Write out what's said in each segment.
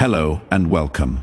Hello and welcome.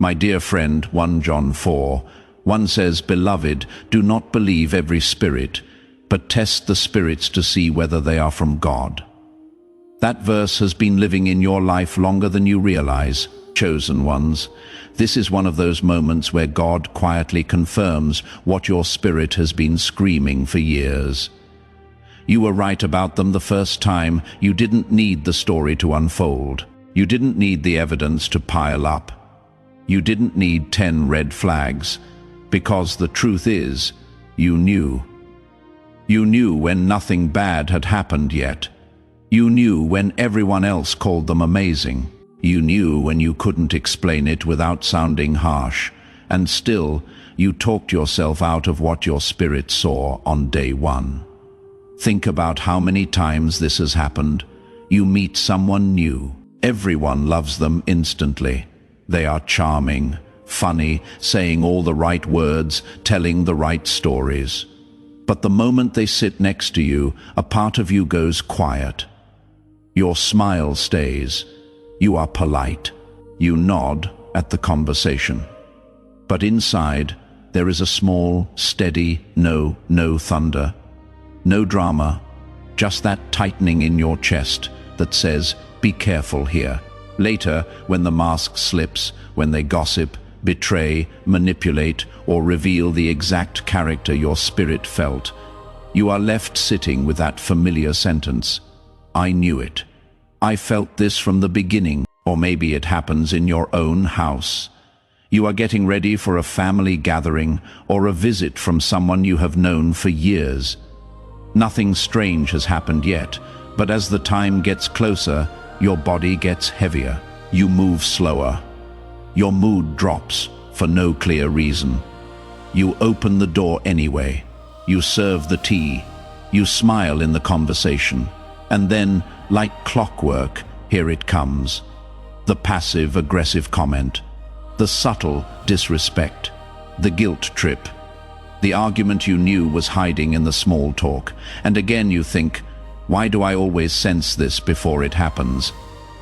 My dear friend, 1 John 4:1 says, "Beloved, do not believe every spirit, but test the spirits to see whether they are from God." That verse has been living in your life longer than you realize, chosen ones. This is one of those moments where God quietly confirms what your spirit has been screaming for years. You were right about them the first time. You didn't need the story to unfold. You didn't need the evidence to pile up. You didn't need 10 red flags, because the truth is, you knew. You knew when nothing bad had happened yet. You knew when everyone else called them amazing. You knew when you couldn't explain it without sounding harsh. And still, you talked yourself out of what your spirit saw on day one. Think about how many times this has happened. You meet someone new. Everyone loves them instantly. They are charming, funny, saying all the right words, telling the right stories. But the moment they sit next to you, a part of you goes quiet. Your smile stays. You are polite. You nod at the conversation. But inside, there is a small, steady no thunder. No drama, just that tightening in your chest that says, be careful here. Later, when the mask slips, when they gossip, betray, manipulate, or reveal the exact character your spirit felt, you are left sitting with that familiar sentence, "I knew it. I felt this from the beginning." Or maybe it happens in your own house. You are getting ready for a family gathering or a visit from someone you have known for years. Nothing strange has happened yet, but as the time gets closer, your body gets heavier. You move slower. Your mood drops for no clear reason. You open the door anyway. You serve the tea. You smile in the conversation. And then, like clockwork, here it comes. The passive-aggressive comment. The subtle disrespect. The guilt trip. The argument you knew was hiding in the small talk. And again you think, why do I always sense this before it happens?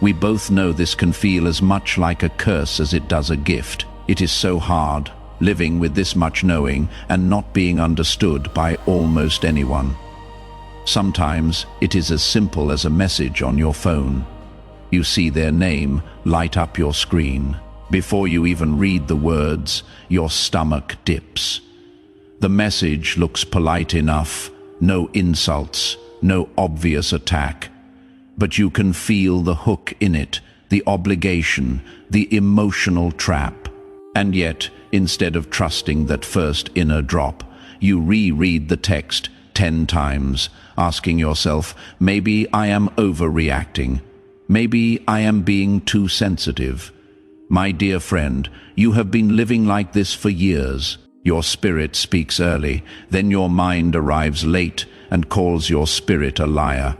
We both know this can feel as much like a curse as it does a gift. It is so hard, living with this much knowing and not being understood by almost anyone. Sometimes it is as simple as a message on your phone. You see their name light up your screen. Before you even read the words, your stomach dips. The message looks polite enough, no insults, no obvious attack. But you can feel the hook in it, the obligation, the emotional trap. And yet, instead of trusting that first inner drop, you reread the text 10 times, asking yourself, maybe I am overreacting. Maybe I am being too sensitive. My dear friend, you have been living like this for years. Your spirit speaks early, then your mind arrives late and calls your spirit a liar.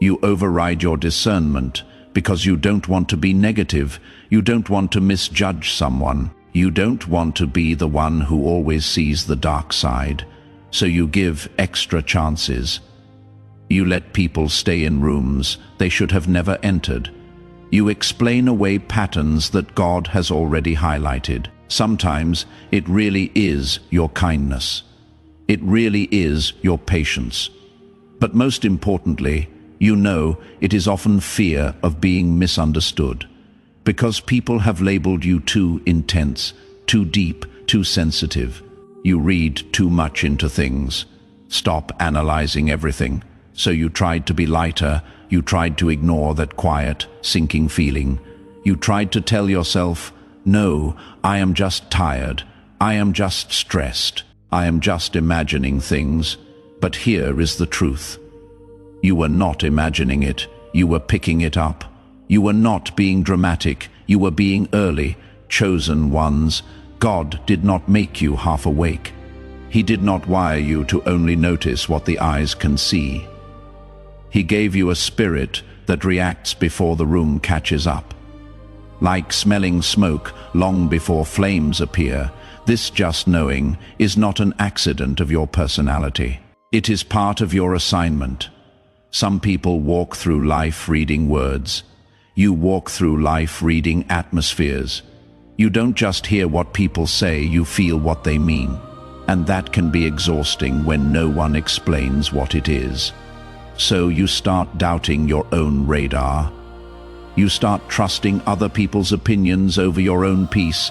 You override your discernment because you don't want to be negative. You don't want to misjudge someone. You don't want to be the one who always sees the dark side. So you give extra chances. You let people stay in rooms they should have never entered. You explain away patterns that God has already highlighted. Sometimes it really is your kindness. It really is your patience. But most importantly, you know it is often fear of being misunderstood. Because people have labeled you too intense, too deep, too sensitive. You read too much into things. Stop analyzing everything. So you tried to be lighter. You tried to ignore that quiet, sinking feeling. You tried to tell yourself, no, I am just tired. I am just stressed. I am just imagining things. But here is the truth. You were not imagining it. You were picking it up. You were not being dramatic. You were being early, chosen ones. God did not make you half awake. He did not wire you to only notice what the eyes can see. He gave you a spirit that reacts before the room catches up. Like smelling smoke long before flames appear, this just knowing is not an accident of your personality. It is part of your assignment. Some people walk through life reading words. You walk through life reading atmospheres. You don't just hear what people say, you feel what they mean. And that can be exhausting when no one explains what it is. So you start doubting your own radar. You start trusting other people's opinions over your own peace.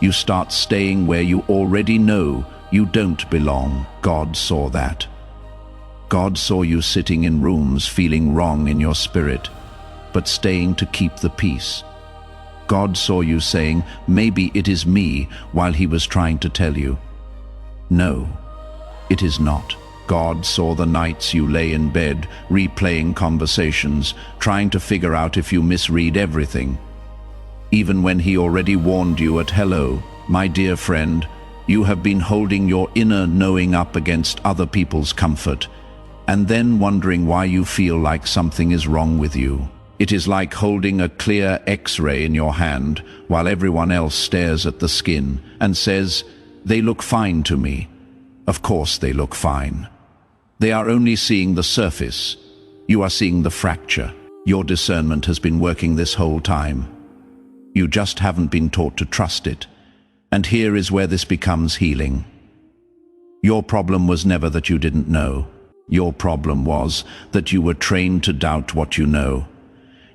You start staying where you already know you don't belong. God saw that. God saw you sitting in rooms feeling wrong in your spirit, but staying to keep the peace. God saw you saying, "Maybe it is me," while he was trying to tell you, "No, it is not." God saw the nights you lay in bed, replaying conversations, trying to figure out if you misread everything. Even when he already warned you at hello, "My dear friend, you have been holding your inner knowing up against other people's comfort, and then wondering why you feel like something is wrong with you." It is like holding a clear X-ray in your hand while everyone else stares at the skin and says, "They look fine to me." Of course they look fine. They are only seeing the surface. You are seeing the fracture. Your discernment has been working this whole time. You just haven't been taught to trust it. And here is where this becomes healing. Your problem was never that you didn't know. Your problem was that you were trained to doubt what you know.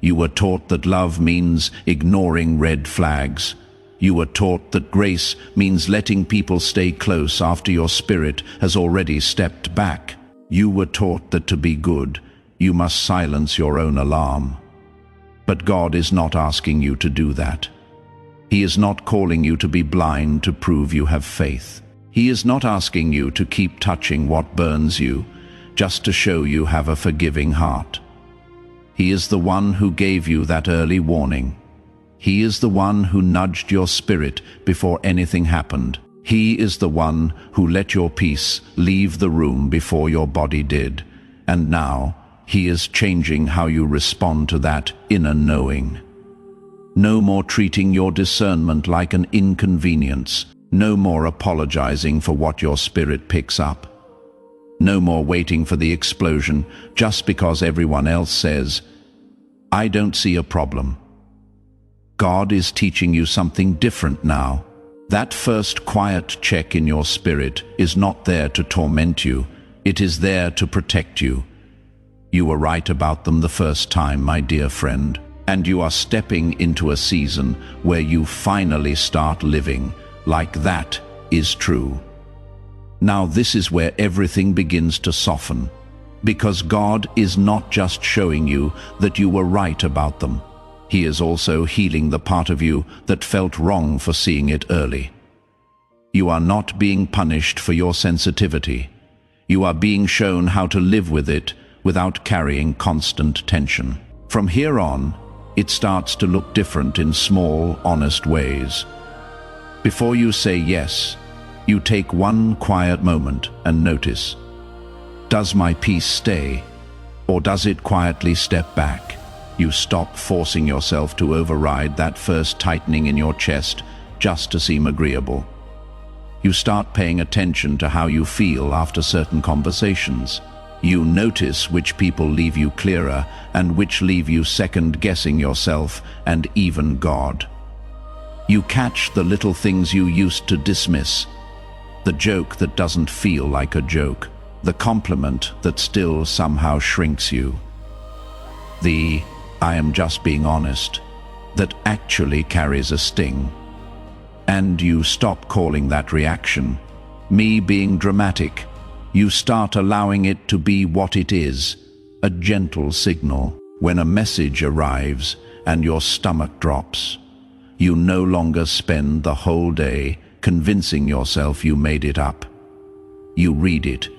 You were taught that love means ignoring red flags. You were taught that grace means letting people stay close after your spirit has already stepped back. You were taught that to be good, you must silence your own alarm. But God is not asking you to do that. He is not calling you to be blind to prove you have faith. He is not asking you to keep touching what burns you, just to show you have a forgiving heart. He is the one who gave you that early warning. He is the one who nudged your spirit before anything happened. He is the one who let your peace leave the room before your body did. And now, he is changing how you respond to that inner knowing. No more treating your discernment like an inconvenience. No more apologizing for what your spirit picks up. No more waiting for the explosion just because everyone else says, "I don't see a problem." God is teaching you something different now. That first quiet check in your spirit is not there to torment you. It is there to protect you. You were right about them the first time, my dear friend, and you are stepping into a season where you finally start living like that is true. Now this is where everything begins to soften, because God is not just showing you that you were right about them. He is also healing the part of you that felt wrong for seeing it early. You are not being punished for your sensitivity. You are being shown how to live with it without carrying constant tension. From here on, it starts to look different in small, honest ways. Before you say yes, you take one quiet moment and notice, does my peace stay, or does it quietly step back? You stop forcing yourself to override that first tightening in your chest just to seem agreeable. You start paying attention to how you feel after certain conversations. You notice which people leave you clearer and which leave you second-guessing yourself and even God. You catch the little things you used to dismiss, the joke that doesn't feel like a joke, the compliment that still somehow shrinks you, the "I am just being honest" that actually carries a sting. And you stop calling that reaction me being dramatic. You start allowing it to be what it is, a gentle signal. When a message arrives and your stomach drops, you no longer spend the whole day convincing yourself you made it up. You read it.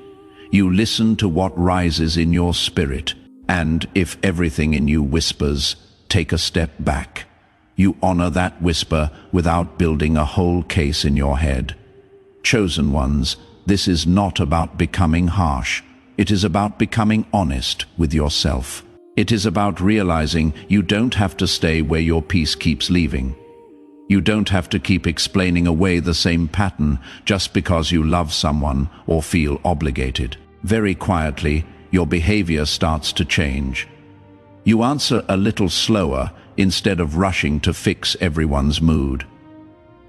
You listen to what rises in your spirit. And if everything in you whispers, take a step back. You honor that whisper without building a whole case in your head. Chosen ones, this is not about becoming harsh. It is about becoming honest with yourself. It is about realizing you don't have to stay where your peace keeps leaving. You don't have to keep explaining away the same pattern just because you love someone or feel obligated. Very quietly, your behavior starts to change. You answer a little slower instead of rushing to fix everyone's mood.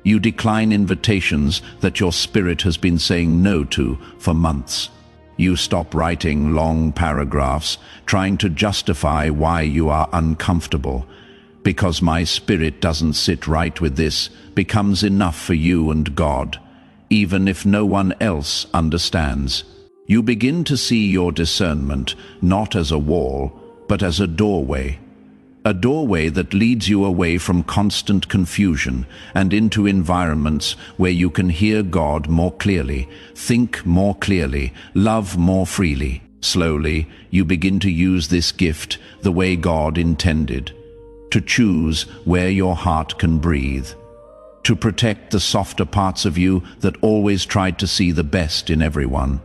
You decline invitations that your spirit has been saying no to for months. You stop writing long paragraphs trying to justify why you are uncomfortable. Because my spirit doesn't sit right with this becomes enough for you and God, even if no one else understands. You begin to see your discernment not as a wall, but as a doorway that leads you away from constant confusion and into environments where you can hear God more clearly, think more clearly, love more freely. Slowly, you begin to use this gift the way God intended, to choose where your heart can breathe, to protect the softer parts of you that always tried to see the best in everyone,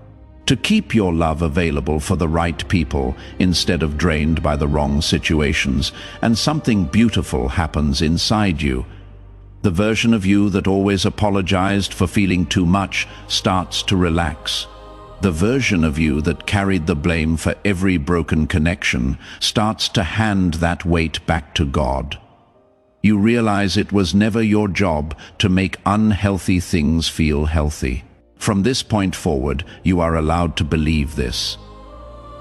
to keep your love available for the right people instead of drained by the wrong situations, and something beautiful happens inside you. The version of you that always apologized for feeling too much starts to relax. The version of you that carried the blame for every broken connection starts to hand that weight back to God. You realize it was never your job to make unhealthy things feel healthy. From this point forward, you are allowed to believe this.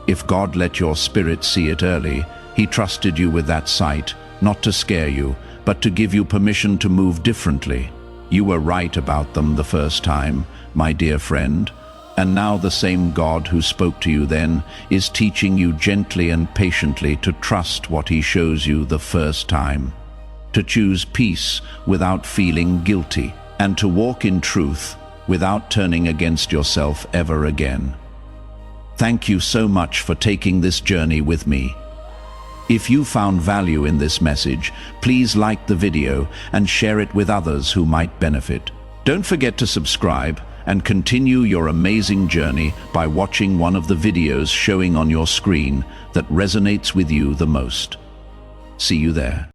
If God let your spirit see it early, He trusted you with that sight, not to scare you, but to give you permission to move differently. You were right about them the first time, my dear friend, and now the same God who spoke to you then is teaching you gently and patiently to trust what He shows you the first time, to choose peace without feeling guilty, and to walk in truth without turning against yourself ever again. Thank you so much for taking this journey with me. If you found value in this message, please like the video and share it with others who might benefit. Don't forget to subscribe and continue your amazing journey by watching one of the videos showing on your screen that resonates with you the most. See you there.